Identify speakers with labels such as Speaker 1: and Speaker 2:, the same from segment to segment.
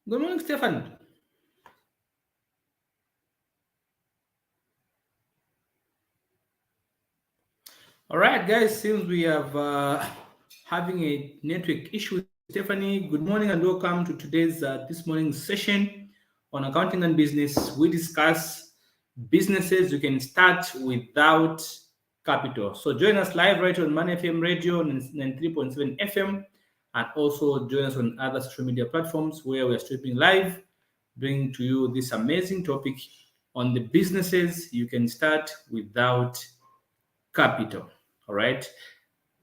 Speaker 1: Good morning, Stefan. All right, guys, since we have having a network issue with Stephanie, good morning and welcome to today's this morning's session on accounting and business. We discuss businesses you can start without capital. So join us live right on Man FM Radio 93.7 FM, and also join us on other social media platforms where we are streaming live, bringing to you this amazing topic on the businesses you can start without capital. All right.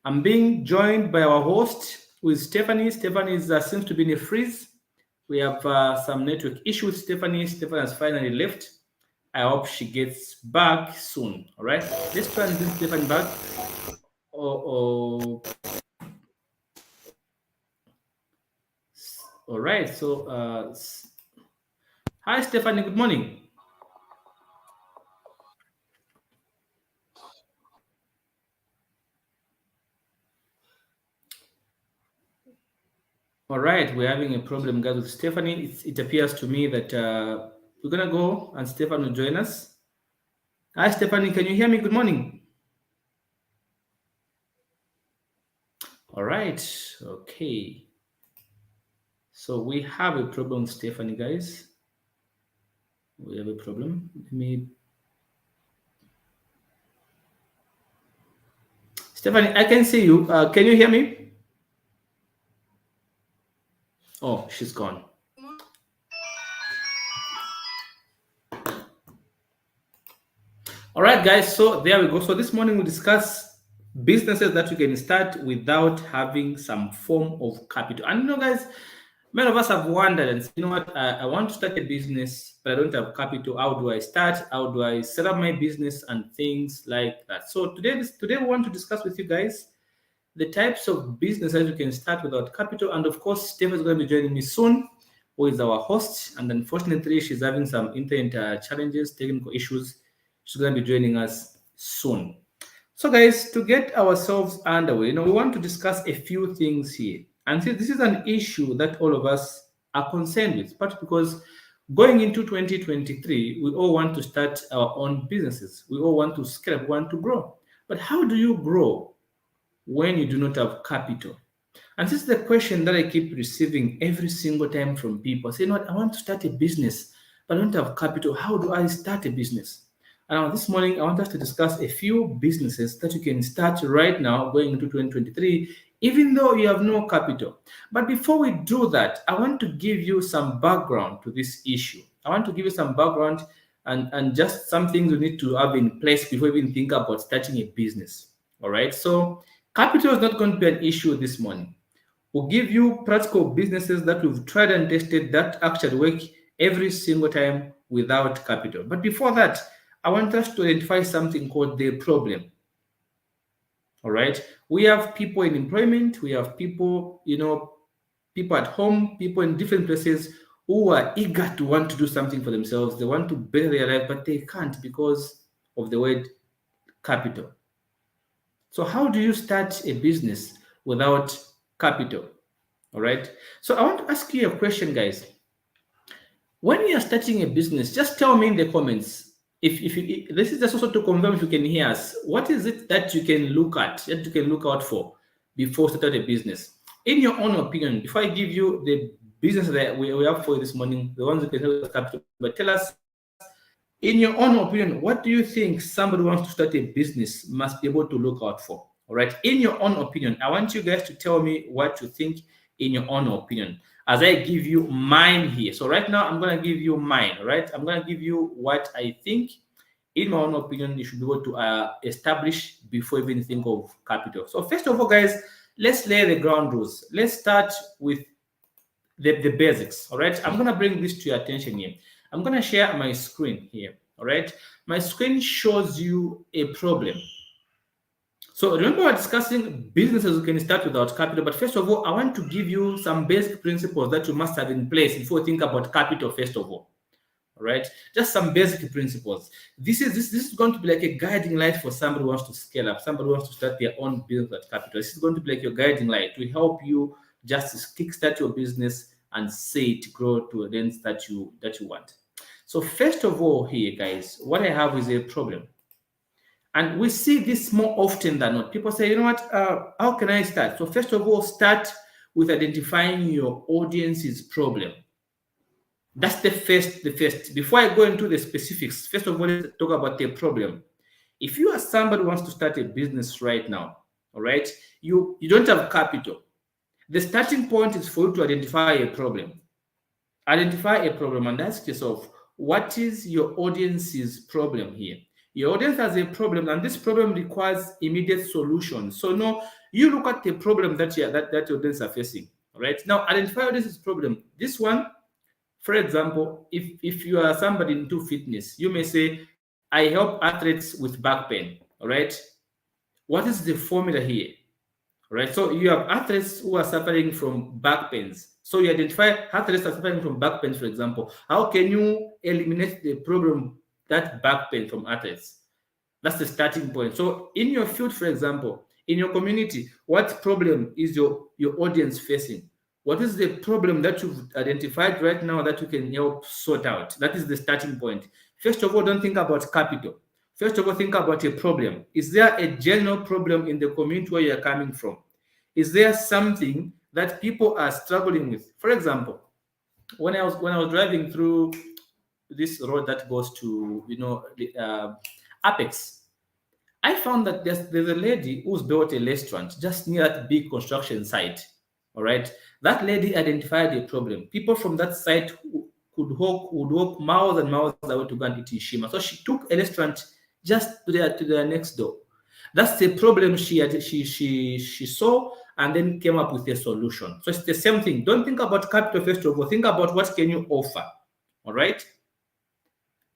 Speaker 1: I'm being joined by our host, who is Stephanie. Stephanie seems to be in a freeze. We have some network issues. Stephanie has finally left. I hope she gets back soon. All right. Let's try and bring Stephanie back. Oh, all right. So, hi, Stephanie. Good morning. All right. We're having a problem, guys, with Stephanie. It appears to me that we're going to go and Stephanie will join us. Hi, Stephanie. Can you hear me? Good morning. All right. Okay. So we have a problem, Stephanie, guys. We have a problem. Let me. Stephanie, I can see you. Can you hear me? Oh, she's gone. All right, guys. So there we go. So this morning we discuss businesses that you can start without having some form of capital. And guys, many of us have wondered and said, what? I want to start a business, but I don't have capital. How do I start? How do I set up my business and things like that? So today we want to discuss with you guys the types of businesses you can start without capital. And of course, Steph is going to be joining me soon, who is our host. And unfortunately, she's having some internet challenges, technical issues. She's going to be joining us soon. So, guys, to get ourselves underway, we want to discuss a few things here. And see, this is an issue that all of us are concerned with, but because going into 2023, we all want to start our own businesses. We all want to scale up, we want to grow. But how do you grow when you do not have capital? And this is the question that I keep receiving every single time from people. Say, I want to start a business, but I don't have capital. How do I start a business? And this morning, I want us to discuss a few businesses that you can start right now going into 2023, even though you have no capital. But before we do that, I want to give you some background to this issue. I want to give you some background and just some things you need to have in place before you even think about starting a business. All right. So capital is not going to be an issue this morning. We'll give you practical businesses that we've tried and tested that actually work every single time without capital. But before that, I want us to identify something called the problem. All right. We have people in employment, we have people, people at home, people in different places who are eager to want to do something for themselves. They want to better their life, but they can't because of the word capital. So, how do you start a business without capital? All right. So, I want to ask you a question, guys. When you are starting a business, just tell me in the comments. If this is just also to confirm if you can hear us, what is it that you can look at, that you can look out for before starting a business? In your own opinion, before I give you the business that we have for you this morning, the ones you can help us capital, but tell us, in your own opinion, what do you think somebody who wants to start a business must be able to look out for? All right. In your own opinion, I want you guys to tell me what you think in your own opinion as I give you mine here. So right now, I'm going to give you mine, right? I'm going to give you what I think, in my own opinion, you should be able to establish before even think of capital. So first of all, guys, let's lay the ground rules. Let's start with the basics, all right? I'm going to bring this to your attention here. I'm going to share my screen here, all right? My screen shows you a problem. So remember, we're discussing businesses you can start without capital. But first of all, I want to give you some basic principles that you must have in place before you think about capital. First of all right, just some basic principles. This is going to be like a guiding light for somebody who wants to scale up, somebody who wants to start their own business at capital. This is going to be like your guiding light to help you just kickstart your business and say it grow to a length that you want. So first of all here, guys, what I have is a problem. And we see this more often than not. People say, you know what, how can I start? So first of all, start with identifying your audience's problem. That's the first. Before I go into the specifics, first of all, let's talk about the problem. If you are somebody who wants to start a business right now, all right, you don't have capital. The starting point is for you to identify a problem. Identify a problem and ask yourself, what is your audience's problem here? Your audience has a problem, and this problem requires immediate solutions. So now you look at the problem that your audience are facing. All right. Now identify your audience's problem. This one, for example, if you are somebody into fitness, you may say, I help athletes with back pain. All right. What is the formula here? All right. So you have athletes who are suffering from back pains. So you identify athletes are suffering from back pain, for example. How can you eliminate the problem, that back pain from athletes? That's the starting point. So in your field, for example, in your community, what problem is your audience facing? What is the problem that you've identified right now that you can help sort out? That is the starting point. First of all, don't think about capital. First of all, think about a problem. Is there a general problem in the community where you're coming from? Is there something that people are struggling with? For example, when I was driving through this road that goes to Apex, I found that there's a lady who's built a restaurant just near that big construction site. All right, that lady identified a problem. People from that site would walk miles and miles away to go and eat in Shima. So she took a restaurant just to their next door. That's the problem she saw, and then came up with a solution. So it's the same thing. Don't think about capital first of all. Think about what can you offer. All right.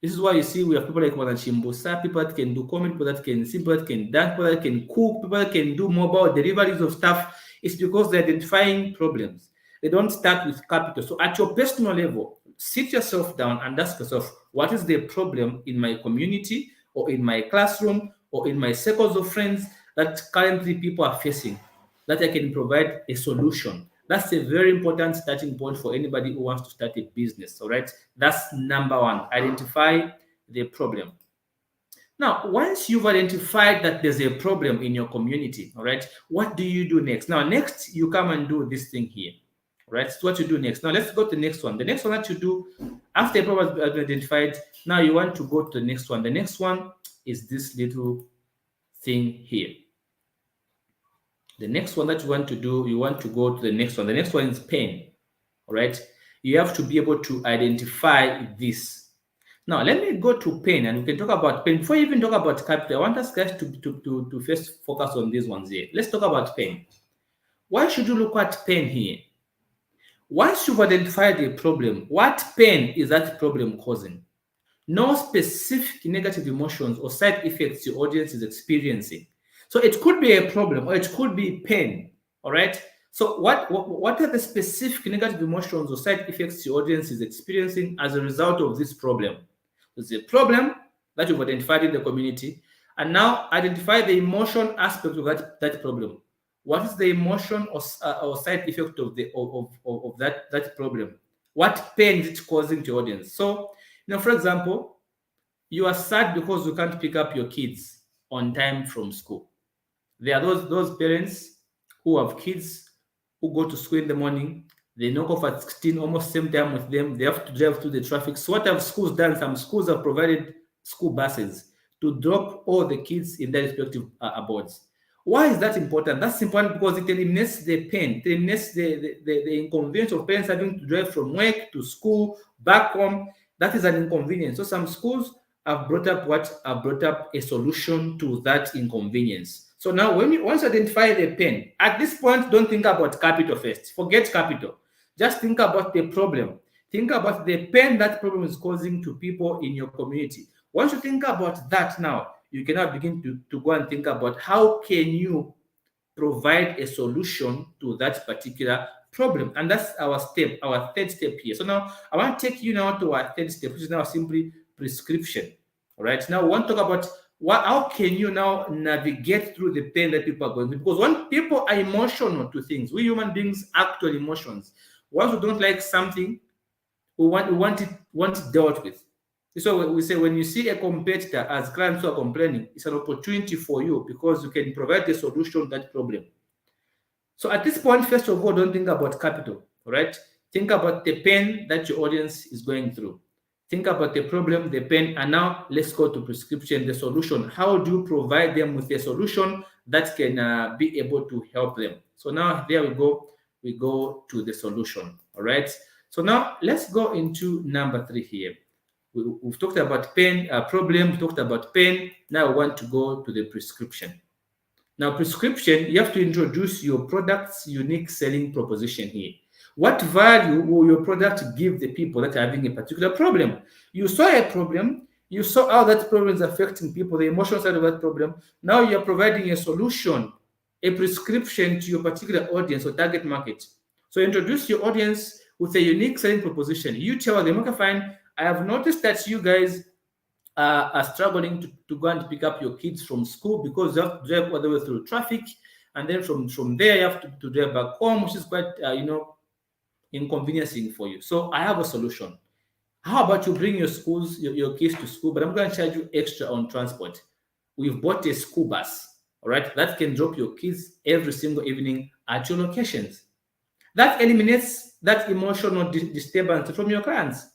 Speaker 1: This is why you see we have people like Chimbusa, people that can do comedy, people that can sing, people that can dance, people that can cook, people that can do mobile deliveries of stuff. It's because they're identifying problems. They don't start with capital. So at your personal level, sit yourself down and ask yourself, what is the problem in my community or in my classroom or in my circles of friends that currently people are facing, that I can provide a solution? That's a very important starting point for anybody who wants to start a business. All right. That's number one. Identify the problem. Now, once you've identified that there's a problem in your community, all right, what do you do next? Now, next, you come and do this thing here. All right. So what you do next? Now, let's go to the next one. The next one that you do after a problem has been identified, now you want to go to the next one. The next one is this little thing here. The next one that you want to do, you want to go to the next one. The next one is pain. All right. You have to be able to identify this. Now, let me go to pain, and we can talk about pain. Before you even talk about capital, I want us guys to first focus on these ones here. Let's talk about pain. Why should you look at pain here? Once you've identified the problem, what pain is that problem causing? No specific negative emotions or side effects your audience is experiencing. So it could be a problem or it could be pain. All right. So what are the specific negative emotions or side effects your audience is experiencing as a result of this problem? There's a problem that you've identified in the community, and now identify the emotion aspect of that problem. What is the emotion or side effect of that problem? What pain is it causing to your audience? So, for example, you are sad because you can't pick up your kids on time from school. There are those parents who have kids who go to school in the morning. They knock off at 16, almost same time with them. They have to drive through the traffic. So what have schools done? Some schools have provided school buses to drop all the kids in their respective abodes. Why is that important? That's important because it eliminates the pain. It eliminates the inconvenience of parents having to drive from work to school, back home. That is an inconvenience. So some schools have brought up a solution to that inconvenience. So now once you identify the pain, at this point, don't think about capital first. Forget capital. Just think about the problem. Think about the pain that problem is causing to people in your community. Once you think about that now, you can now begin to go and think about how can you provide a solution to that particular problem. And that's our third step here. So now I want to take you now to our third step, which is now simply prescription. All right. Now we want to talk about how can you now navigate through the pain that people are going through? Because when people are emotional to things, we human beings act on emotions. Once we don't like something, we want it dealt with. So we say when you see a competitor as clients who are complaining, it's an opportunity for you because you can provide a solution to that problem. So at this point, first of all, don't think about capital, right? Think about the pain that your audience is going through. Think about the problem, the pain, and now let's go to prescription, the solution. How do you provide them with a solution that can be able to help them? So now there we go. We go to the solution, all right? So now let's go into number 3 here. We've talked about pain, problem, we talked about pain. Now we want to go to the prescription. Now, prescription, you have to introduce your product's unique selling proposition here. What value will your product give the people that are having a particular problem? You saw a problem, you saw how that problem is affecting people, the emotional side of that problem. Now you're providing a solution, a prescription to your particular audience or target market. So introduce your audience with a unique selling proposition. You tell them, okay, fine, I have noticed that you guys are struggling to go and pick up your kids from school because you have to drive all the way through traffic, and then from there you have to drive back home, which is quite inconveniencing for you. So I have a solution. How about you bring your kids to school, but I'm going to charge you extra on transport. We've bought a school bus, all right, that can drop your kids every single evening at your locations. That eliminates that emotional disturbance from your clients.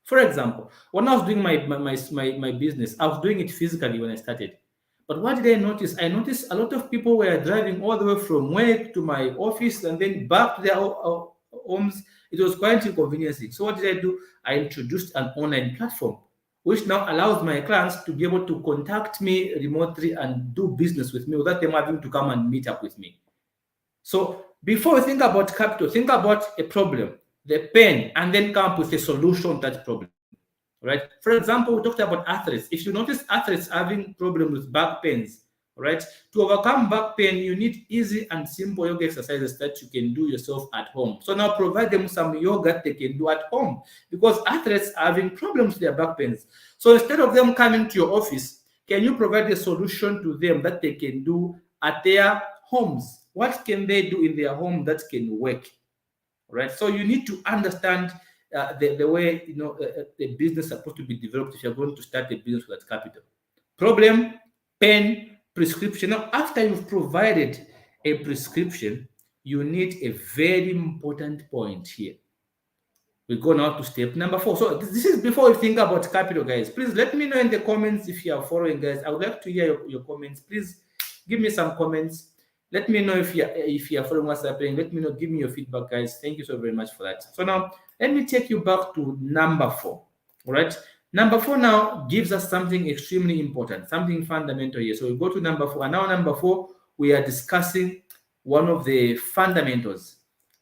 Speaker 1: For example, when I was doing my business, I was doing it physically when I started. But what did I notice? I noticed a lot of people were driving all the way from work to my office and then back to their homes. It was quite inconveniencing. So what did I do? I introduced an online platform, which now allows my clients to be able to contact me remotely and do business with me without them having to come and meet up with me. So before we think about capital, think about a problem, the pain, and then come up with a solution to that problem. Right? For example, we talked about athletes. If you notice athletes having problems with back pains, right? To overcome back pain, you need easy and simple yoga exercises that you can do yourself at home. So now provide them some yoga they can do at home because athletes are having problems with their back pains. So instead of them coming to your office, can you provide a solution to them that they can do at their homes? What can they do in their home that can work? Right? So you need to understand the way the business is supposed to be developed if you're going to start a business with that capital. Problem, pain, prescription. Now, after you've provided a prescription, you need a very important point here. We go now to step number 4. So this is before we think about capital, guys. Please let me know in the comments if you are following, guys. I would like to hear your comments. Please give me some comments. Let me know if you are following what's happening. Let me know. Give me your feedback, guys. Thank you so very much for that. So now let me take you back to number 4. All right. Number 4 now gives us something extremely important, something fundamental here. So we go to number 4. And now number 4, we are discussing one of the fundamentals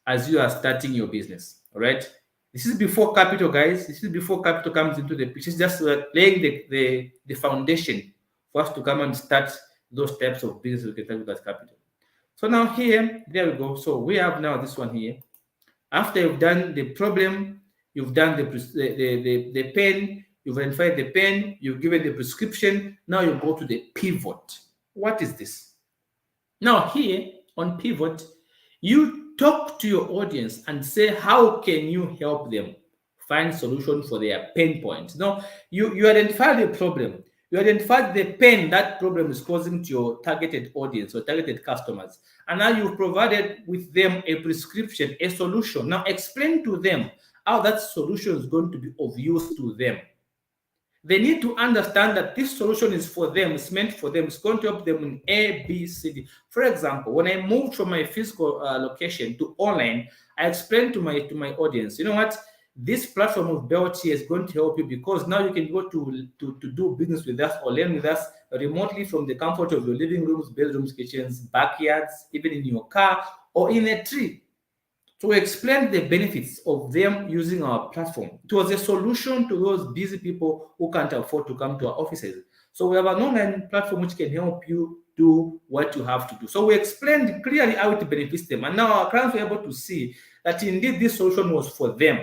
Speaker 1: as you are starting your business. All right. This is before capital, guys. This is before capital comes into the picture. It's just laying the foundation for us to come and start those types of business with that capital. So now here, there we go. So we have now this one here. After you've done the problem, you've done the pain, you've identified the pain, you've given the prescription. Now you go to the pivot. What is this? Now here on pivot, you talk to your audience and say, how can you help them find solution for their pain points? Now you identify the problem. You identify the pain that problem is causing to your targeted audience or targeted customers. And now you've provided with them a prescription, a solution. Now explain to them how that solution is going to be of use to them. They need to understand that this solution is for them, it's meant for them, it's going to help them in A, B, C, D. For example, when I moved from my physical location to online, I explained to my audience, you know what? This platform of Belty is going to help you because now you can go to do business with us or learn with us remotely from the comfort of your living rooms, bedrooms, kitchens, backyards, even in your car or in a tree. So we explained the benefits of them using our platform. It was a solution to those busy people who can't afford to come to our offices. So we have an online platform which can help you do what you have to do. So we explained clearly how it benefits them. And now our clients were able to see that indeed this solution was for them.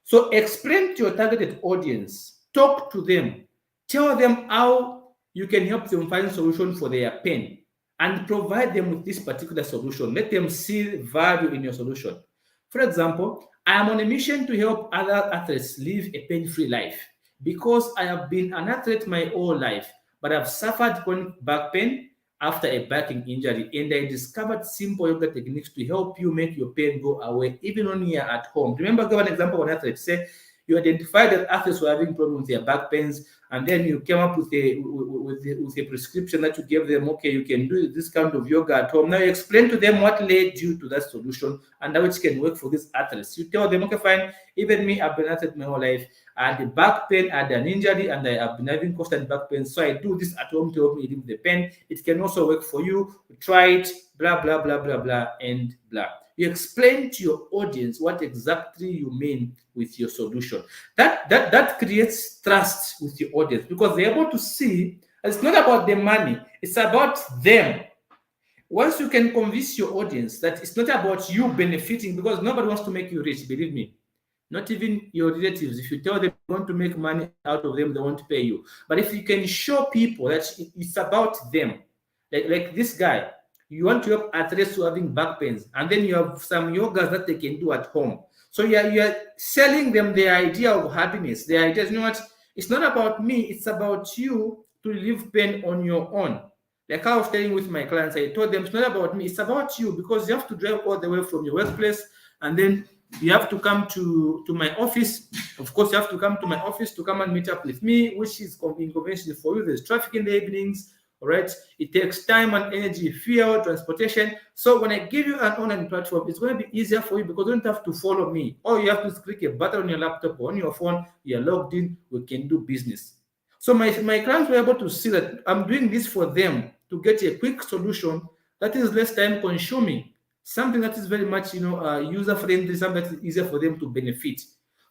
Speaker 1: So explain to your targeted audience, talk to them, tell them how you can help them find a solution for their pain and provide them with this particular solution. Let them see value in your solution. For example, I am on a mission to help other athletes live a pain-free life because I have been an athlete my whole life, but I've suffered chronic back pain after a backing injury, and I discovered simple yoga techniques to help you make your pain go away, even when you're at home. Remember, give an example of an athlete. Say you identified that athletes were having problems with their back pains, and then you came up with a prescription that you gave them. Okay, you can do this kind of yoga at home. Now you explain to them what led you to that solution and how it can work for these athletes. You tell them, okay, fine. Even me, I've been an athlete my whole life. I had a back pain, I had an injury, and I have been having constant back pain. So I do this at home to help me relieve the pain. It can also work for you. Try it, blah, blah, blah, blah, blah, and blah. You explain to your audience what exactly you mean with your solution. That creates trust with your audience because they're able to see it's not about the money, it's about them. Once you can convince your audience that it's not about you benefiting, because nobody wants to make you rich, believe me. Not even your relatives. If you tell them you want to make money out of them, they won't pay you. But if you can show people that it's about them, like this guy, you want to help athletes who are having back pains, and then you have some yogas that they can do at home. So you're selling them the idea of happiness. The idea is, you know what? It's not about me. It's about you to relieve pain on your own. Like I was telling with my clients, I told them it's not about me. It's about you because you have to drive all the way from your workplace, and then you have to come to my office. Of course, you have to come to my office to come and meet up with me, which is inconvenient for you. There's traffic in the evenings. All right, it takes time and energy, fuel, transportation. So when I give you an online platform, it's going to be easier for you because you don't have to follow me. All you have to click a button on your laptop or on your phone. You're logged in. We can do business. So my clients were able to see that I'm doing this for them to get a quick solution that is less time consuming, something that is very much user friendly, something that is easier for them to benefit.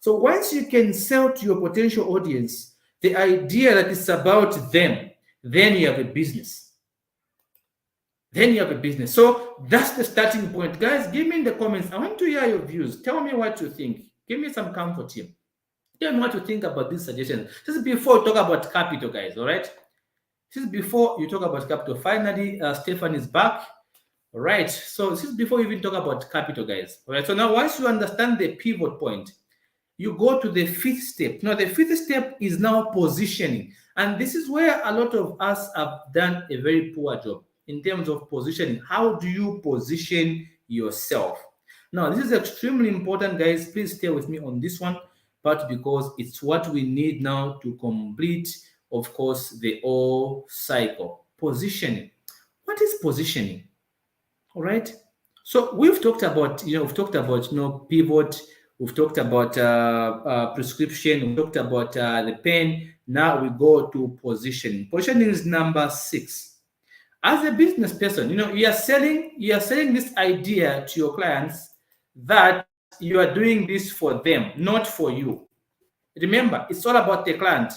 Speaker 1: So once you can sell to your potential audience the idea that it's about them, then you have a business. So that's the starting point. Guys, give me in the comments. I want to hear your views. Tell me what you think. Give me some comfort here. Tell me what you think about these suggestions. This is before we talk about capital, guys, all right? This is before you talk about capital. Finally, Stefan is back. All right, so this is before we even talk about capital, guys. All right, so now once you understand the pivot point, you go to the fifth step. Now, the fifth step is now positioning. And this is where a lot of us have done a very poor job in terms of positioning. How do you position yourself? Now, this is extremely important, guys. Please stay with me on this one, but because it's what we need now to complete, of course, the whole cycle. Positioning. What is positioning? All right. So we've talked about, pivot. We've talked about prescription. We've talked about the pen. Now we go to positioning. Positioning is number 6. As a business person, you are selling this idea to your clients that you are doing this for them, not for you. Remember, it's all about the client.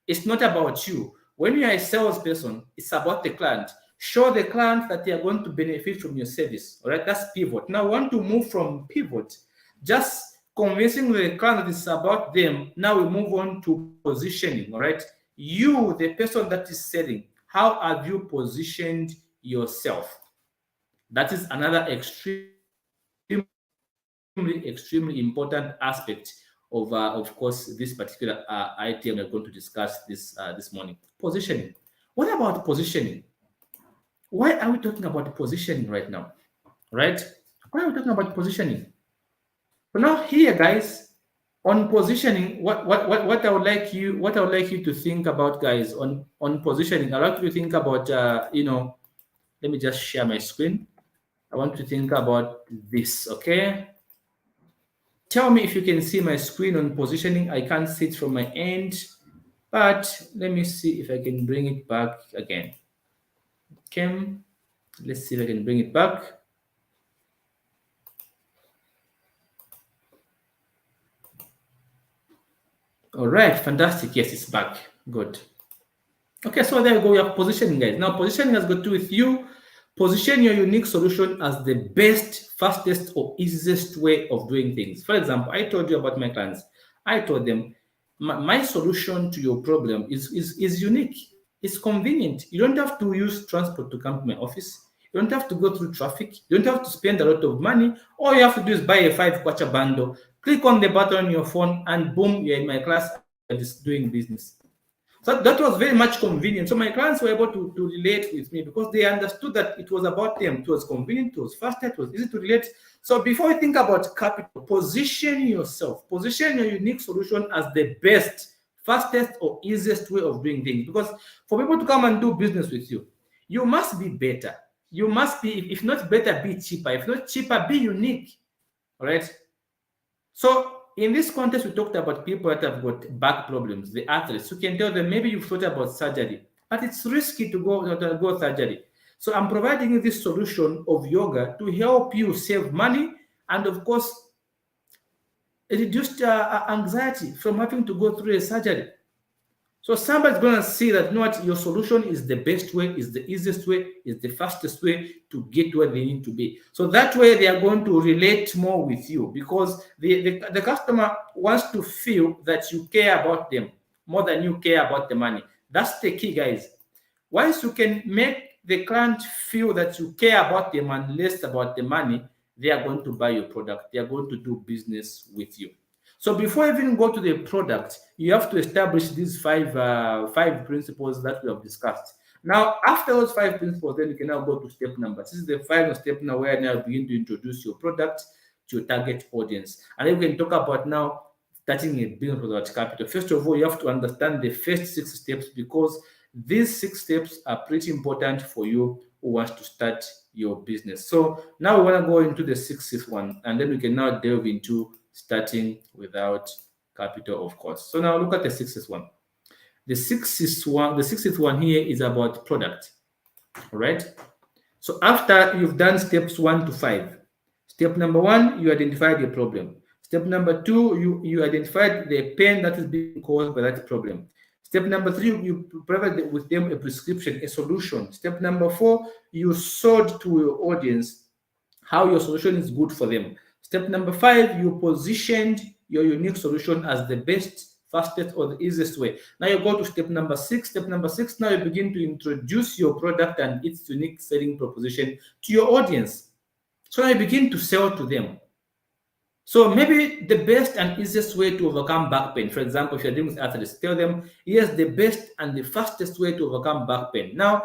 Speaker 1: It's not about you. When you are a salesperson, it's about the client. Show the client that they are going to benefit from your service. All right, that's pivot. Now, I want to move from pivot, just convincing the client that it's about them. Now we move on to positioning. All right, you, the person that is selling, how have you positioned yourself? That is another extremely important aspect of course, this particular item we're going to discuss this morning. Positioning. What about positioning? Why are we talking about positioning right now? Right? Why are we talking about positioning? So now here, guys, on positioning, what I would like you to think about, guys, on positioning. I'd like you to think about let me just share my screen. I want to think about this, okay? Tell me if you can see my screen on positioning. I can't see it from my end, but let me see if I can bring it back again. Okay, let's see if I can bring it back. All right, fantastic. Yes, it's back. Good. Okay, so there we go. We have positioning, guys. Now, positioning has got to do with you. Position your unique solution as the best, fastest, or easiest way of doing things. For example, I told you about my clients. I told them my solution to your problem is unique. It's convenient. You don't have to use transport to come to my office. You You don't have to go through traffic. You don't have to spend a lot of money. All you have to do is buy a 5 kwacha bundle, click on the button on your phone, and boom, you're in my class and just doing business. So that was very much convenient. So my clients were able to relate with me because they understood that it was about them. It was convenient, it was faster, it was easy to relate. So before you think about capital, position yourself, position your unique solution as the best, fastest, or easiest way of doing things. Because for people to come and do business with you, you must be better. You must be, if not better, be cheaper. If not cheaper, be unique. All right. So in this context, we talked about people that have got back problems, the athletes. You can tell them maybe you've thought about surgery, but it's risky to go surgery. So I'm providing you this solution of yoga to help you save money and, of course, reduce anxiety from having to go through a surgery. So somebody's going to see that, you know what, your solution is the best way, is the easiest way, is the fastest way to get where they need to be. So that way they are going to relate more with you because the customer wants to feel that you care about them more than you care about the money. That's the key, guys. Once you can make the client feel that you care about them and less about the money, they are going to buy your product. They are going to do business with you. So before even go to the product, you have to establish these five principles that we have discussed. Now, after those 5 principles, then you can now go to step number. This is the final step now where now begin to introduce your product to your target audience. And then we can talk about now starting a business without capital. First of all, you have to understand the first 6 steps because these 6 steps are pretty important for you who wants to start your business. So now we want to go into the 6th one, and then we can now delve into starting without capital, of course. So now look at the 6th one. The 6th one here is about product. All right. So after you've done steps 1 to 5, step number 1, you identified the problem. Step number 2, you identified the pain that is being caused by that problem. Step number 3, you provided with them a prescription, a solution. Step number 4, you sold to your audience how your solution is good for them. Step number 5, you positioned your unique solution as the best, fastest, or the easiest way. Now you go to step number 6. Step number 6, now you begin to introduce your product and its unique selling proposition to your audience. So now you begin to sell to them. So maybe the best and easiest way to overcome back pain, for example, if you're dealing with athletes, tell them, yes, the best and the fastest way to overcome back pain. Now,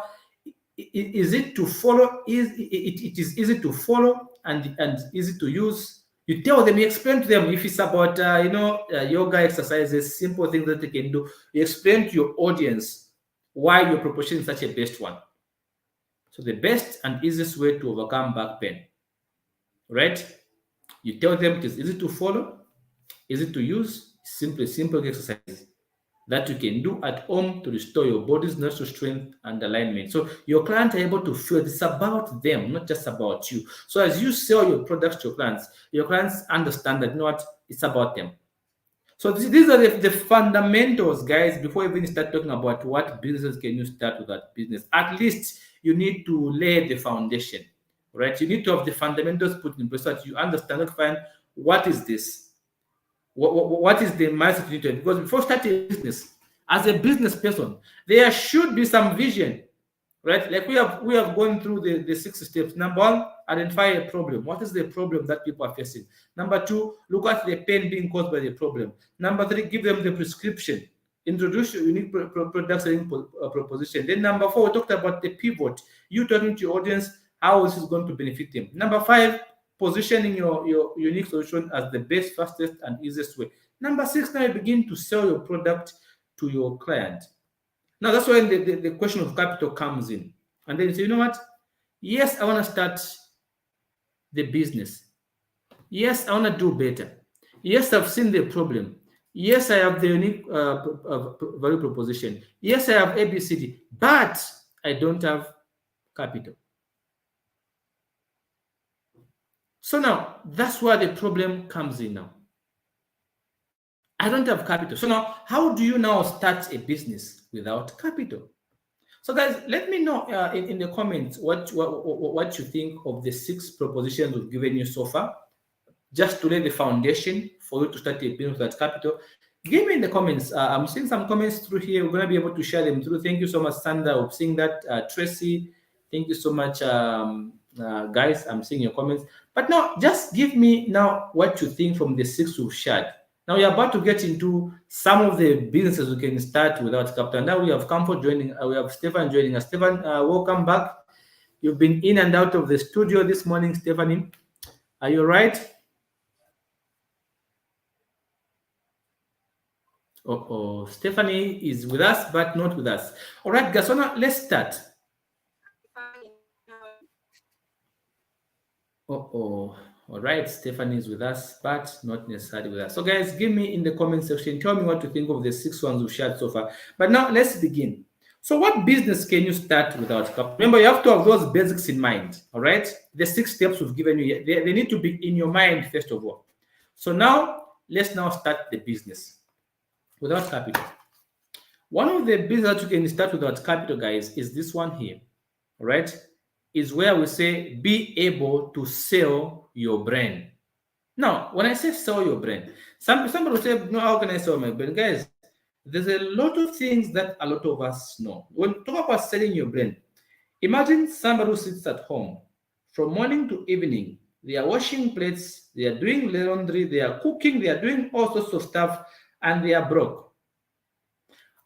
Speaker 1: is it to follow? It is easy to follow and easy to use. You tell them, you explain to them if it's about yoga exercises, simple things that they can do. You explain to your audience why your proposition is such a best one. So the best and easiest way to overcome back pain, right? You tell them it is easy to follow, easy to use, simple exercises that you can do at home to restore your body's natural strength and alignment. So your clients are able to feel it's about them, not just about you. So as you sell your products to your clients understand that, you know what, it's about them. So these are the fundamentals, guys, before you even start talking about what businesses can you start with that business. At least you need to lay the foundation, right? You need to have the fundamentals put in place so that you understand, fine, what is this? What is the mindset you need to have? Because before starting a business, as a business person, there should be some vision, right? Like we have gone through the 6 steps. Number 1, identify a problem. What is the problem that people are facing? Number 2, look at the pain being caused by the problem. Number 3, give them the prescription. Introduce your unique product selling proposition. Then number 4, we talked about the pivot. You talking to your audience how this is going to benefit them. Number 5, positioning your unique solution as the best, fastest, and easiest way. Number 6, now you begin to sell your product to your client. Now that's when the question of capital comes in. And then you say, you know what? Yes, I want to start the business. Yes, I want to do better. Yes, I've seen the problem. Yes, I have the unique value proposition. Yes, I have ABCD, but I don't have capital. So now that's where the problem comes in now. I don't have capital. So now how do you now start a business without capital? So guys, let me know in the comments what you think of the 6 propositions we've given you so far, just to lay the foundation for you to start a business without capital. Give me in the comments. I'm seeing some comments through here. We're going to be able to share them through. Thank you so much, Sandra, for seeing that. Tracy, Thank you so much, guys. I'm seeing your comments. But now, just give me now what you think from the six we've shared. Now we are about to get into some of the businesses we can start without capital. Now we have Comfort joining. We have Stefan joining us. Stefan, welcome back. You've been in and out of the studio this morning, Stephanie. Are you right? Oh, Stephanie is with us, but not with us. All right, Gasona, let's start. All right, Stephanie is with us, but not necessarily with us. So, guys, give me in the comment section. Tell me what you think of the six ones we've shared so far. But now let's begin. So, what business can you start without capital? Remember, you have to have those basics in mind. All right, the 6 steps we've given you, they need to be in your mind first of all. So now let's now start the business without capital. One of the business that you can start without capital, guys, is this one here. All right, is where we say be able to sell your brand. Now, when I say sell your brand, somebody will say, no, how can I sell my brand? Guys, there's a lot of things that a lot of us know. When you talk about selling your brand, imagine somebody who sits at home from morning to evening. They are washing plates, they are doing laundry, they are cooking, they are doing all sorts of stuff, and they are broke.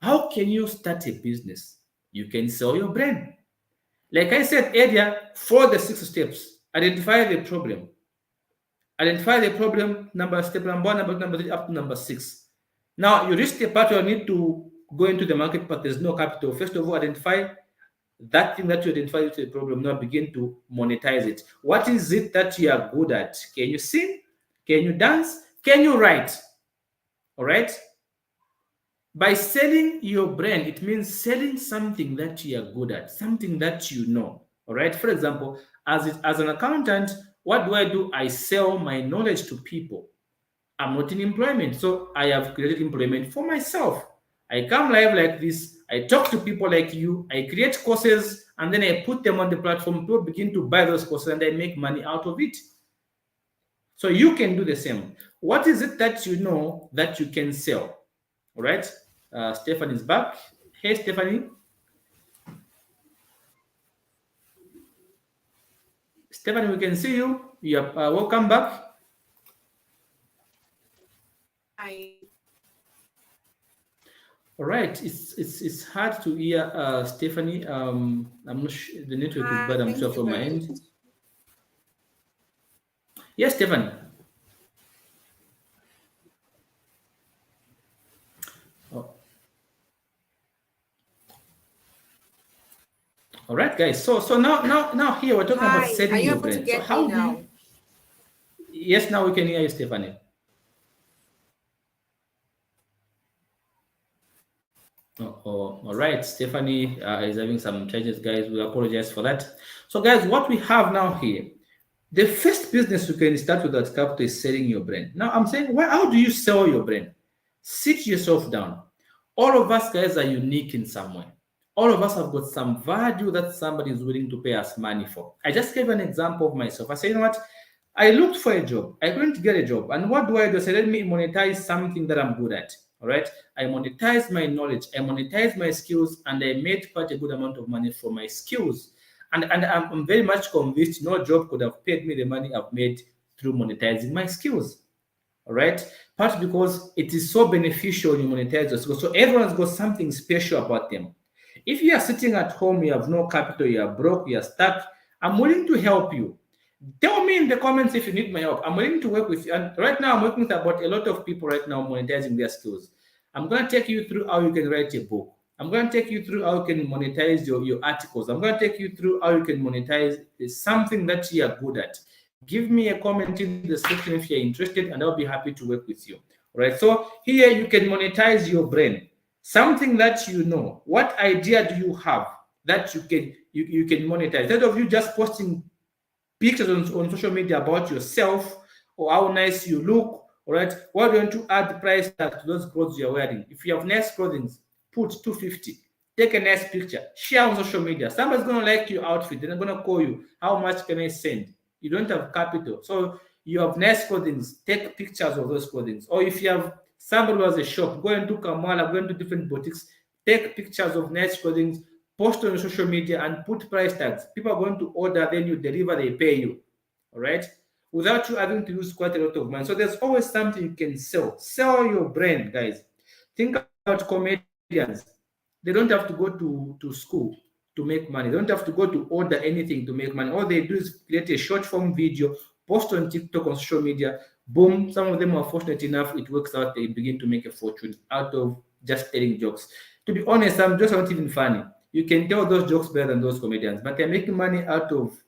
Speaker 1: How can you start a business? You can sell your brand. Like I said earlier, follow the 6 steps. Identify the problem. Identify the problem, step number 1, number 3, up to number 6. Now, you reach the part where you need to go into the market, but there's no capital. First of all, identify that thing that you identify as a problem. Now, begin to monetize it. What is it that you are good at? Can you sing? Can you dance? Can you write? All right? By selling your brand, it means selling something that you are good at, something that you know. All right. For example, as an accountant, what do? I sell my knowledge to people. I'm not in employment, so I have created employment for myself. I come live like this. I talk to people like you. I create courses, and then I put them on the platform. People begin to buy those courses, and I make money out of it. So you can do the same. What is it that you know that you can sell? All right. Stephanie is back. Hey, Stephanie. Stephanie, we can see you. You are welcome back.
Speaker 2: Hi.
Speaker 1: All right. It's hard to hear Stephanie. I'm not sure the network is bad. I'm sure from my end. Yes, Stephanie. All right, guys. So now here we're talking about setting your brand. So how do you? Yes, now we can hear you, Stephanie. All right, Stephanie is having some changes, guys. We apologize for that. So, guys, what we have now here, the first business you can start with that capital is selling your brand. Now, I'm saying, how do you sell your brand? Sit yourself down. All of us, guys, are unique in some way. All of us have got some value that somebody is willing to pay us money for. I just gave an example of myself. I said, you know what? I looked for a job. I couldn't get a job. And what do? I said, let me monetize something that I'm good at. All right. I monetize my knowledge. I monetize my skills, and I made quite a good amount of money for my skills. And I'm very much convinced no job could have paid me the money I've made through monetizing my skills. All right. Partly because it is so beneficial when you monetize your skills. So everyone's got something special about them. If you are sitting at home, you have no capital, you are broke, you are stuck, I'm willing to help you. Tell me in the comments if you need my help. I'm willing to work with you. And right now, I'm working with about a lot of people right now monetizing their skills. I'm going to take you through how you can write a book. I'm going to take you through how you can monetize your articles. I'm going to take you through how you can monetize something that you are good at. Give me a comment in the description if you're interested, and I'll be happy to work with you. All right. So here you can monetize your brain. Something that you know. What idea do you have that you can monetize? Instead of you just posting pictures on social media about yourself or how nice you look, all right? Why don't you add the price tag to those clothes you're wearing? If you have nice clothing, put 250. Take a nice picture, share on social media. Somebody's going to like your outfit. They're going to call you. How much can I send? You don't have capital. So you have nice clothing. Take pictures of those clothing. Or if you have somebody who has a shop, go into Kamala, go into different boutiques, take pictures of nice clothing, post on social media and put price tags. People are going to order, then you deliver, they pay you. All right. Without you having to use quite a lot of money. So there's always something you can sell. Sell your brand, guys. Think about comedians. They don't have to go to school to make money. They don't have to go to order anything to make money. All they do is create a short form video, post on TikTok, on social media. Boom. Some of them are fortunate enough, it works out. They begin to make a fortune out of just telling jokes. To be honest, some jokes are not even funny. You can tell those jokes better than those comedians, but they're making money out of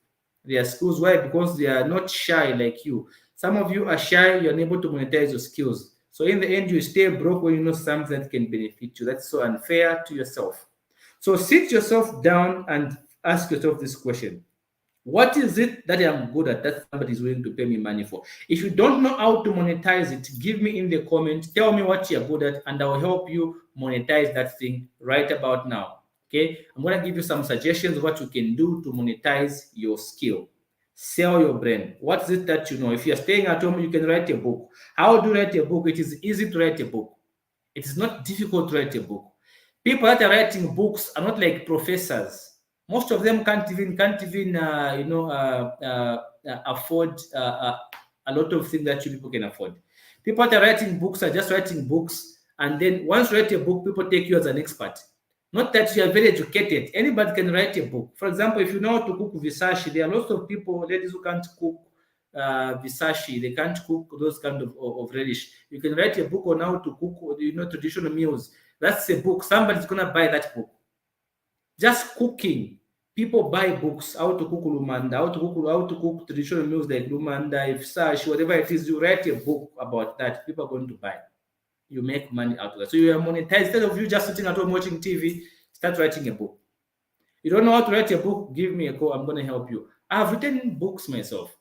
Speaker 1: their skills. Why? Because they are not shy like you. Some of you are shy, you're unable to monetize your skills. So in the end, you stay broke when you know something that can benefit you. That's so unfair to yourself. So sit yourself down and ask yourself this question. What is it that I'm good at that somebody is willing to pay me money for? If you don't know how to monetize it, give me in the comments, tell me what you're good at, and I'll help you monetize that thing right about now. Okay, I'm going to give you some suggestions of what you can do to monetize your skill. Sell your brand. What is it that you know? If you're staying at home, you can write a book. How do you write a book? It is easy to write a book. It is not difficult to write a book. People that are writing books are not like professors. Most of them can't even afford a lot of things that you people can afford. People that are writing books are just writing books, and then once you write a book, people take you as an expert. Not that you are very educated. Anybody can write a book. For example, if you know how to cook visashi, there are lots of people, ladies who can't cook visashi. They can't cook those kind of relish. You can write a book on how to cook, traditional meals. That's a book. Somebody's gonna buy that book. Just cooking. People buy books, how to cook lumanda, how to cook traditional meals like lumanda, visashi, whatever it is. You write a book about that. People are going to buy. You make money out of that. So you are monetized. Instead of you just sitting at home watching TV, start writing a book. You don't know how to write a book? Give me a call. I'm going to help you. I've written books myself.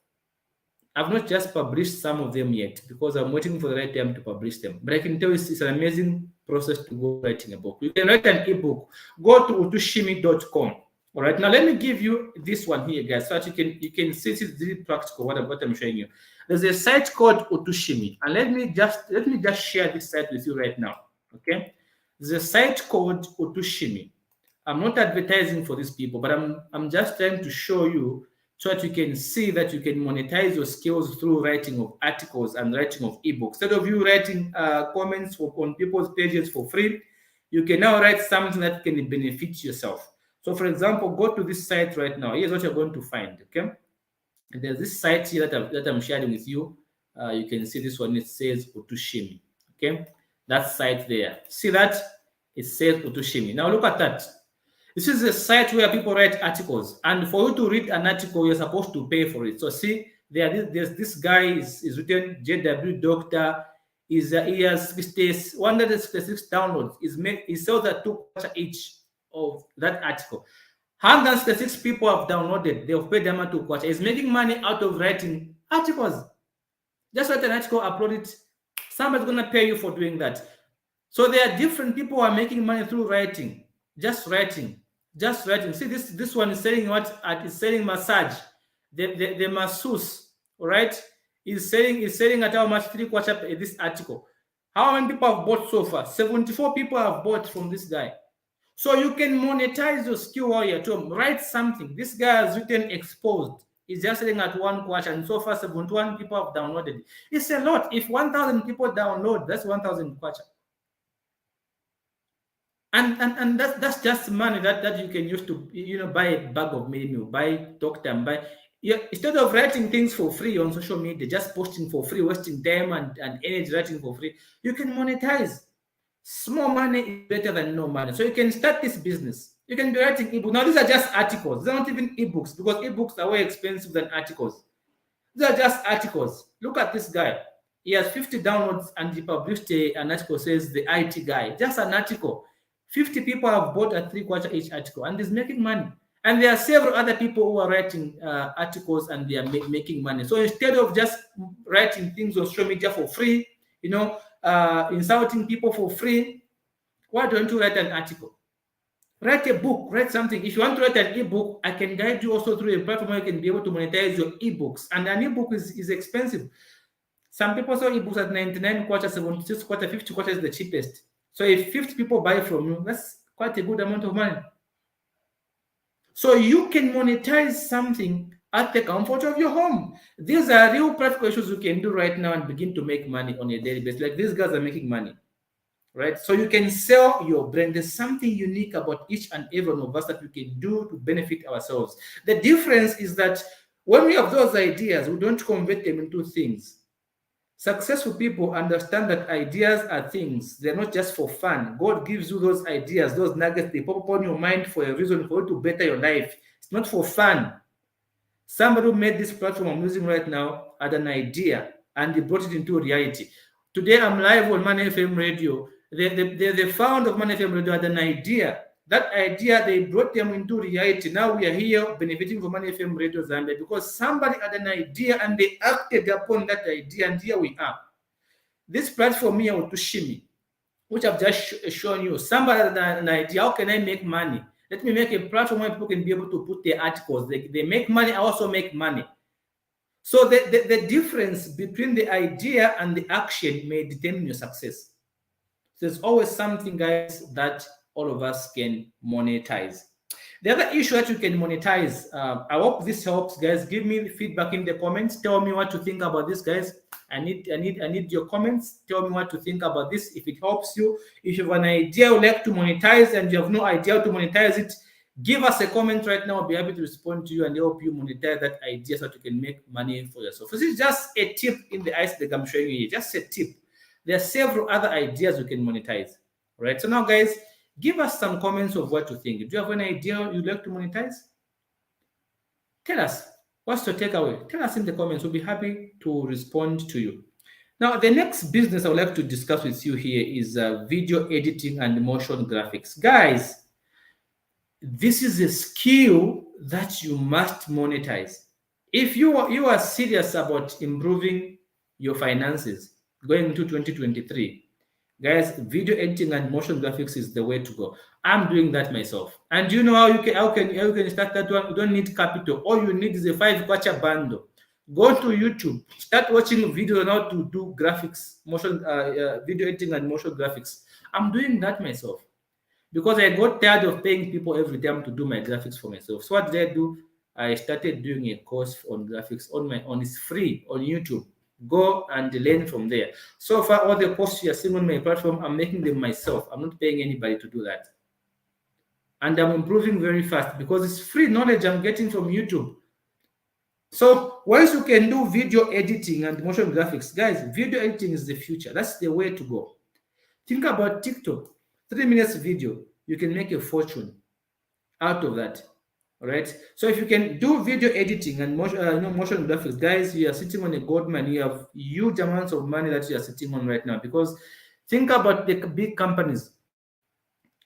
Speaker 1: I've not just published some of them yet because I'm waiting for the right time to publish them. But I can tell you it's an amazing process to go writing a book. You can write an ebook. Go to utushimi.com. All right. Now let me give you this one here, guys, so that you can see it's really practical what I'm showing you. There's a site called Utushimi, and let me just share this site with you right now. Okay. There's a site called Utushimi. I'm not advertising for these people, but I'm just trying to show you so that you can see that you can monetize your skills through writing of articles and writing of ebooks. Instead of you writing comments on people's pages for free, you can now write something that can benefit yourself. So, for example, go to this site right now. Here's what you're going to find. Okay, and there's this site here that I'm sharing with you. You can see this one. It says Utushimi. Okay, that site there. See that? It says Utushimi. Now look at that. This is a site where people write articles, and for you to read an article, you're supposed to pay for it. So see, there's this guy is written JW Doctor. He has 166 downloads. He sells at 2 kwacha each of that article. 166 people have downloaded. They've paid them 2 kwacha. He's making money out of writing articles. Just write an article, upload it. Somebody's gonna pay you for doing that. So there are different people who are making money through writing. Just writing. See, this one is selling what? Is selling massage. The masseuse, all right, is selling at how much? 3 kwacha this article. How many people have bought so far? 74 people have bought from this guy. So you can monetize your skill while you're at home. Write something. This guy has written exposed. He's just selling at 1 kwacha, and so far 71 people have downloaded. It's a lot. If 1,000 people download, that's 1,000 kwacha. And that's just money that you can use to buy a bag of meal, buy doctor, and buy. Instead of writing things for free on social media, just posting for free, wasting time and energy writing for free, you can monetize. Small money is better than no money. So you can start this business. You can be writing ebooks. Now these are just articles. They're not even ebooks because ebooks are way expensive than articles. These are just articles. Look at this guy. He has 50 downloads and he published an article says the IT guy. Just an article. 50 people have bought a 3 kwacha each article and is making money. And there are several other people who are writing articles and they are making money. So instead of just writing things on social media for free, insulting people for free, why don't you write an article? Write a book, write something. If you want to write an ebook, I can guide you also through a platform where you can be able to monetize your ebooks. And an ebook is expensive. Some people sell ebooks at 99 kwacha, 76 kwacha, 50 kwacha is the cheapest. So if 50 people buy from you, that's quite a good amount of money. So you can monetize something at the comfort of your home. These are real practical issues you can do right now and begin to make money on a daily basis. Like these guys are making money, right? So you can sell your brand. There's something unique about each and every one of us that we can do to benefit ourselves. The difference is that when we have those ideas, we don't convert them into things. Successful people understand that ideas are things. They're not just for fun. God gives you those ideas, those nuggets, they pop up on your mind for a reason, for you to better your life. It's not for fun. Somebody who made this platform I'm using right now had an idea and they brought it into reality. Today I'm live on Man FM Radio. The founder of Man FM Radio had an idea. That idea, they brought them into reality. Now we are here benefiting from Man FM Radio Zambia because somebody had an idea and they acted upon that idea, and here we are. This platform here with Tushimi, which I've just shown you, somebody had an idea. How can I make money? Let me make a platform where people can be able to put their articles. They make money, I also make money. So the difference between the idea and the action may determine your success. There's always something, guys, that all of us can monetize. The other issue that you can monetize, I hope this helps, guys. Give me feedback in the comments. Tell me what to think about this, guys. I need your comments. Tell me what to think about this. If it helps you, if you have an idea you'd like to monetize and you have no idea how to monetize it, give us a comment right now. I'll be happy to respond to you and help you monetize that idea so that you can make money for yourself. This is just a tip in the iceberg I'm showing you here. Just a tip. There are several other ideas you can monetize. Right? So now, guys, give us some comments of what you think. Do you have an idea you'd like to monetize? Tell us. What's your takeaway? Tell us in the comments. We'll be happy to respond to you. Now, the next business I would like to discuss with you here is video editing and motion graphics. Guys, this is a skill that you must monetize. If you are serious about improving your finances going into 2023, guys, video editing and motion graphics is the way to go. I'm doing that myself. And you know how you can start that one? You don't need capital. All you need is a 5 kwacha bundle. Go to YouTube, start watching videos on how to do graphics, motion video editing and motion graphics. I'm doing that myself because I got tired of paying people every time to do my graphics for myself. So what did I do? I started doing a course on graphics on my own. It's free on YouTube. Go and learn from there. So far, all the posts you're seeing on my platform, I'm making them myself. I'm not paying anybody to do that. And I'm improving very fast because it's free knowledge I'm getting from YouTube. So once you can do video editing and motion graphics, guys, video editing is the future. That's the way to go. Think about TikTok. 3 minutes video, you can make a fortune out of that. All right. So if you can do video editing and motion graphics, guys, you are sitting on a gold mine. You have huge amounts of money that you are sitting on right now. Because think about the big companies.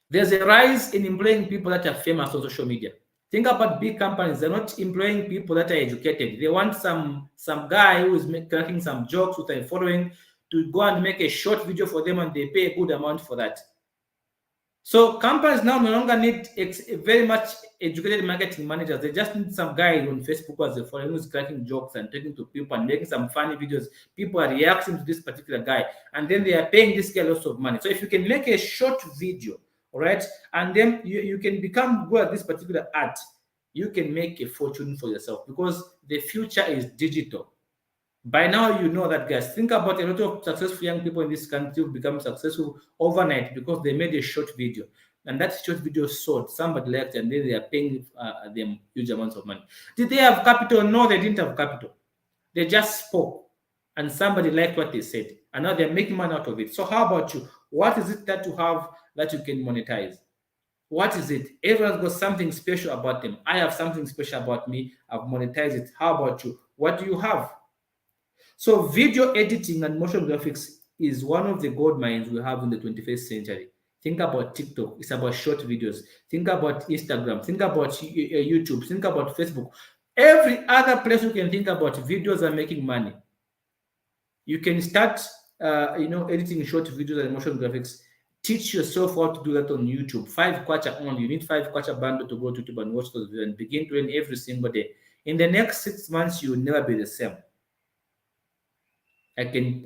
Speaker 1: There's a rise in employing people that are famous on social media. Think about big companies. They're not employing people that are educated. They want some guy who is cracking some jokes with a following to go and make a short video for them, and they pay a good amount for that. So companies now no longer need very much educated marketing managers. They just need some guy on Facebook as a follower who's cracking jokes and talking to people and making some funny videos. People are reacting to this particular guy, and then they are paying this guy lots of money. So if you can make a short video, all right, and then you can become good at this particular art, you can make a fortune for yourself because the future is digital. By now, you know that, guys. Think about a lot of successful young people in this country who become successful overnight because they made a short video. And that short video sold. Somebody liked it, and then they are paying them huge amounts of money. Did they have capital? No, they didn't have capital. They just spoke, and somebody liked what they said. And now they're making money out of it. So how about you? What is it that you have that you can monetize? What is it? Everyone's got something special about them. I have something special about me. I've monetized it. How about you? What do you have? So video editing and motion graphics is one of the gold mines we have in the 21st century. Think about TikTok. It's about short videos. Think about Instagram. Think about YouTube. Think about Facebook. Every other place you can think about, videos are making money. You can start, editing short videos and motion graphics. Teach yourself how to do that on YouTube. 5 kwacha only. You need 5 kwacha bundle to go to YouTube and watch those videos and begin to earn every single day. In the next 6 months, you will never be the same. I can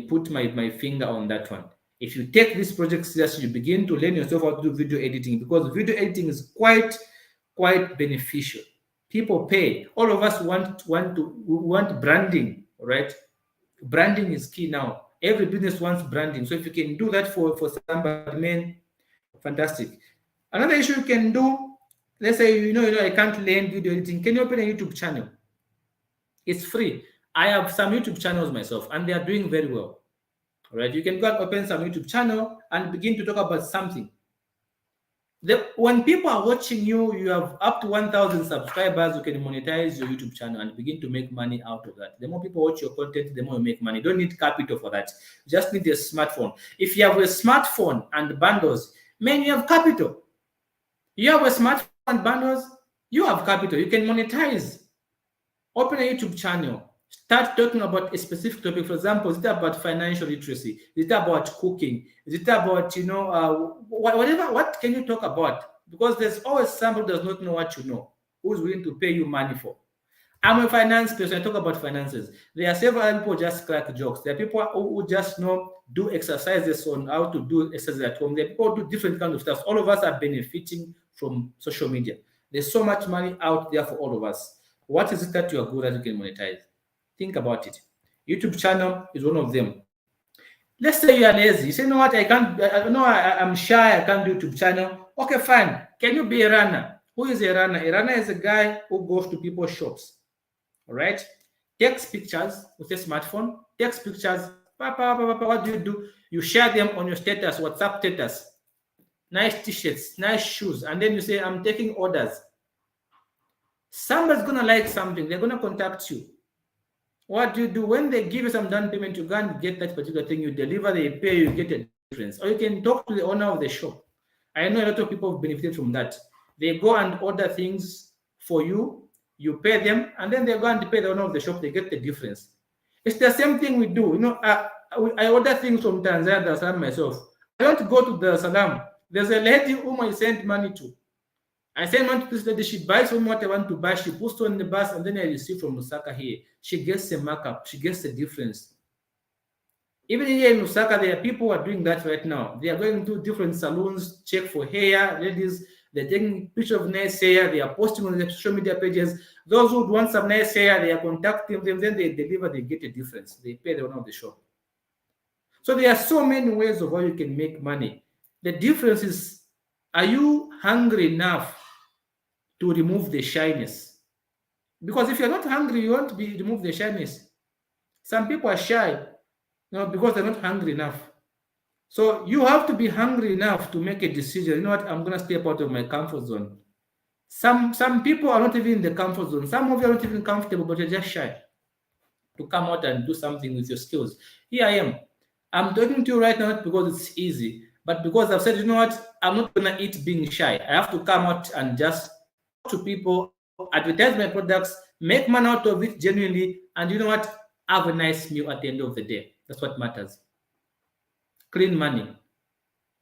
Speaker 1: put my finger on that one. If you take this project seriously, you begin to learn yourself how to do video editing, because video editing is quite beneficial. People pay. All of us want branding, right? Branding is key now. Every business wants branding. So if you can do that for somebody, man, fantastic. Another issue you can do, let's say I can't learn video editing. Can you open a YouTube channel? It's free. I have some YouTube channels myself, and they are doing very well. All right, you can go and open some YouTube channel and begin to talk about something. When people are watching you, you have up to 1,000 subscribers, you can monetize your YouTube channel and begin to make money out of that. The more people watch your content, the more you make money. You don't need capital for that. You just need a smartphone. If you have a smartphone and bundles, man, you have capital. You have a smartphone and bundles, you have capital. You can monetize. Open a YouTube channel. Start talking about a specific topic. For example, is it about financial literacy? Is it about cooking? Is it about, whatever? What can you talk about? Because there's always somebody who does not know what you know, who's willing to pay you money for. I'm a finance person. I talk about finances. There are several people who just crack jokes. There are people who just do exercises on how to do exercises at home. There are people who do different kinds of stuff. All of us are benefiting from social media. There's so much money out there for all of us. What is it that you are good at you can monetize? Think about it. YouTube channel is one of them. Let's say you are lazy. You say, you know what, I can't, I'm shy, I can't do YouTube channel. Okay, fine. Can you be a runner? Who is a runner? A runner is a guy who goes to people's shops. All right? Takes pictures with a smartphone. Takes pictures. What do? You share them on your status, WhatsApp status. Nice t-shirts, nice shoes. And then you say, I'm taking orders. Somebody's going to like something. They're going to contact you. What do you do? When they give you some down payment, you can't get that particular thing. You deliver, they pay, you get a difference. Or you can talk to the owner of the shop. I know a lot of people have benefited from that. They go and order things for you, you pay them, and then they go and pay the owner of the shop, they get the difference. It's the same thing we do. I order things from Tanzania, Dar es Salaam myself. I don't go to Dar es Salaam. There's a lady whom I send money to. I send money to this lady. She buys from what I want to buy. She puts on the bus, and then I receive from Lusaka here. She gets a markup. She gets the difference. Even here in Lusaka, there are people who are doing that right now. They are going to different salons, check for hair, ladies. They're taking pictures of nice hair. They are posting on their social media pages. Those who want some nice hair, they are contacting them. Then they deliver. They get a difference. They pay the owner of the shop. So there are so many ways of how you can make money. The difference is, are you hungry enough to remove the shyness? Because if you're not hungry, you won't remove the shyness. Some people are shy, because they're not hungry enough. So you have to be hungry enough to make a decision. You know what? I'm going to step out of my comfort zone. Some people are not even in the comfort zone. Some of you are not even comfortable, but you're just shy to come out and do something with your skills. Here I am. I'm talking to you right now not because it's easy, but because I've said, you know what? I'm not going to eat being shy. I have to come out and just talk to people, advertise my products, make money out of it genuinely, and you know what? Have a nice meal at the end of the day. That's what matters. Clean money.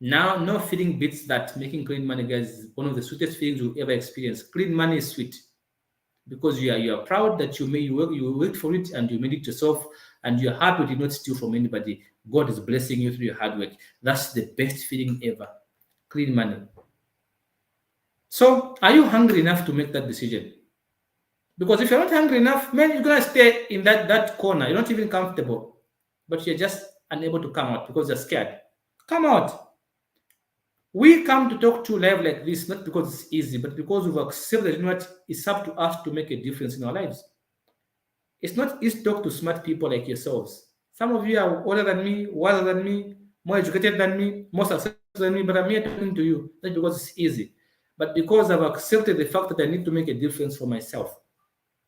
Speaker 1: Now, no feeling beats that. Making clean money, guys, is one of the sweetest feelings you'll ever experience. Clean money is sweet because you are proud that you worked for it and you made it yourself, and you're happy you did not steal from anybody. God is blessing you through your hard work. That's the best feeling ever. Clean money. So, are you hungry enough to make that decision? Because if you're not hungry enough, man, you're gonna stay in that corner. You're not even comfortable, but you're just unable to come out because you're scared. Come out. We come to talk to live like this not because it's easy, but because we've accepted that it's up to us to make a difference in our lives. It's not easy to talk to smart people like yourselves. Some of you are older than me, wiser than me, more educated than me, more successful than me, but I'm here talking to you not because it's easy, but because I've accepted the fact that I need to make a difference for myself.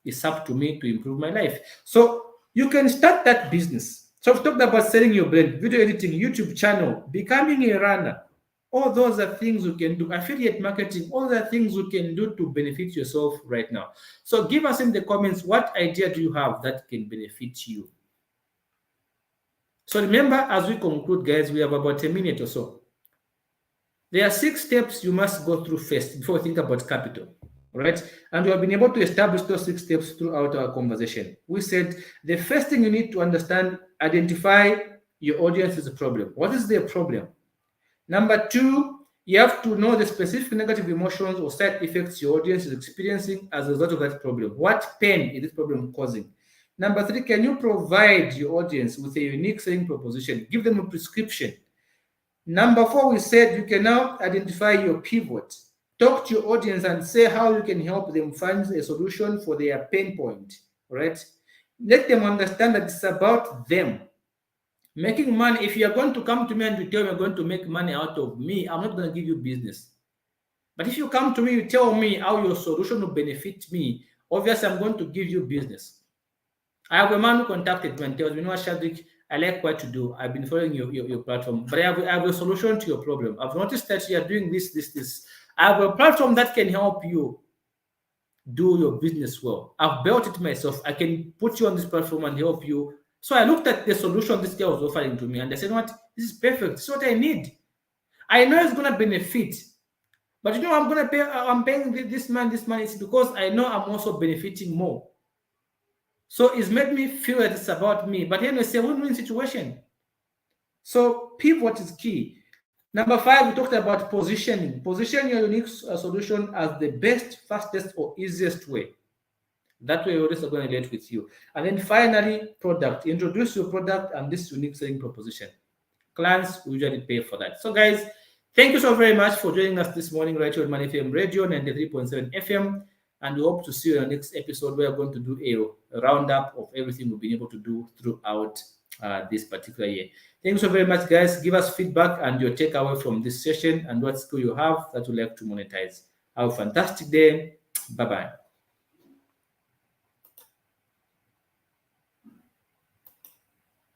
Speaker 1: It's up to me to improve my life. So you can start that business. So I've talked about selling your brand, video editing, YouTube channel, becoming a runner. All those are things you can do. Affiliate marketing, all the things you can do to benefit yourself right now. So give us in the comments, what idea do you have that can benefit you? So remember, as we conclude, guys, we have about a minute or so. There are 6 steps you must go through first before you think about capital. All right, and we have been able to establish those 6 steps throughout our conversation. We said the first thing you need to understand, identify your audience is a problem. What is their problem? Number two, you have to know the specific negative emotions or side effects your audience is experiencing as a result of that problem. What pain is this problem causing? Number three, can you provide your audience with a unique selling proposition? Give them a prescription. Number four, we said you can now identify your pivot. Talk to your audience and say how you can help them find a solution for their pain point, right? Let them understand that it's about them. Making money, if you're going to come to me and you tell me you're going to make money out of me, I'm not going to give you business. But if you come to me, you tell me how your solution will benefit me, obviously I'm going to give you business. I have a man who contacted me and tells me, you know what, Shadrick, I like what you do. I've been following your platform, but I have a solution to your problem. I've noticed that you're doing this. I have a platform that can help you do your business well. I've built it myself. I can put you on this platform and help you. So I looked at the solution this guy was offering to me and I said, what? This is perfect. This is what I need. I know it's going to benefit. But you know, I'm paying this man this money. It's because I know I'm also benefiting more. So it's made me feel that it's about me. But anyway, it's a win-win situation. So pivot is key. Number five, we talked about positioning. Position your unique solution as the best, fastest, or easiest way. That way, audience are going to relate with you. And then finally, product. Introduce your product and this unique selling proposition. Clients usually pay for that. So guys, thank you so very much for joining us this morning right here on Money FM Radio 93.7 FM. And we hope to see you in the next episode where we're going to do a roundup of everything we've been able to do throughout this particular year. Thank you so very much, guys. Give us feedback and your takeaway from this session and what skill you have that you like to monetize. Have a fantastic day. Bye-bye.